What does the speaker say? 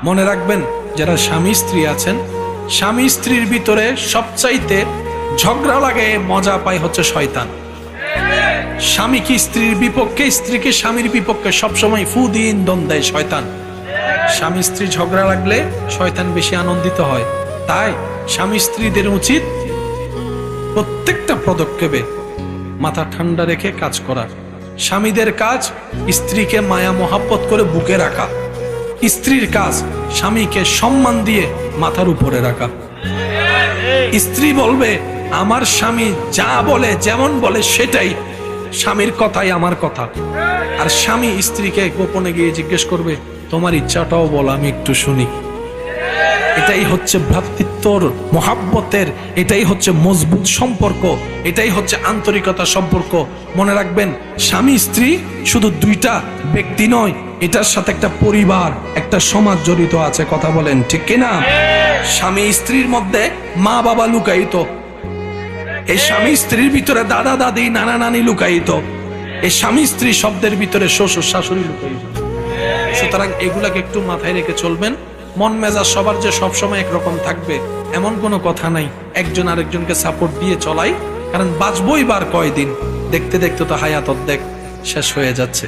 মনে রাখবেন, যারা স্বামী স্ত্রী আছেন, স্বামী স্ত্রীর ভিতরে সবচাইতে ঝগড়া লাগে, মজা পায় হচ্ছে শয়তান। স্বামী কি স্ত্রীর বিপক্ষে, স্ত্রী কি স্বামীর বিপক্ষে, সবসময় ফু দিয়ে ইন্ধন দেয় শয়তান। স্বামী স্ত্রী ঝগড়া লাগলে শয়তান বেশি আনন্দিত হয়। তাই স্বামী স্ত্রীদের উচিত প্রত্যেকটা পদক্ষেপে মাথা ঠান্ডা রেখে কাজ করা। স্বামীদের কাজ স্ত্রীকে মায়া মহাব্বত করে বুকে রাখা, স্ত্রীর কাজ স্বামীকে সম্মান দিয়ে মাথার উপরে রাখা। স্ত্রী বলবে আমার স্বামী যা বলে, যেমন বলে সেটাই, স্বামীর কথাই আমার কথা। আর স্বামী স্ত্রীকে গোপনে গিয়ে জিজ্ঞেস করবে তোমার ইচ্ছাটাও বল, আমি একটু শুনি। এটাই হচ্ছে ভ্রাতৃত্বর মহাব্বতের, এটাই হচ্ছে মজবুত সম্পর্ক, এটাই হচ্ছে আন্তরিকতা সম্পর্ক। মনে রাখবেন, স্বামী স্ত্রী শুধু দুইটা ব্যক্তি নয়, এটার সাথে একটা পরিবার, একটা সমাজ জড়িত আছে। কথা বলেন ঠিক কিনা? স্বামী স্ত্রীর মধ্যে মা বাবা লুকায়িত, এই স্বামী স্ত্রীর ভিতরে দাদা দাদি নানা নানি লুকায়িত, এই স্বামী স্ত্রী শব্দের ভিতরে শ্বশুর শাশুড়ি লুকায়িত। সুতরাং এগুলাকে একটু মাথায় রেখে চলবেন। মন মেজাজ সবার যে সবসময় একরকম থাকবে এমন কোনো কথা নাই। একজন আরেকজনকে সাপোর্ট দিয়ে চলাই, কারণ বাঁচবই বার কয়দিন, দেখতে দেখতে তো হায়াত অর্ধেক শেষ হয়ে যাচ্ছে।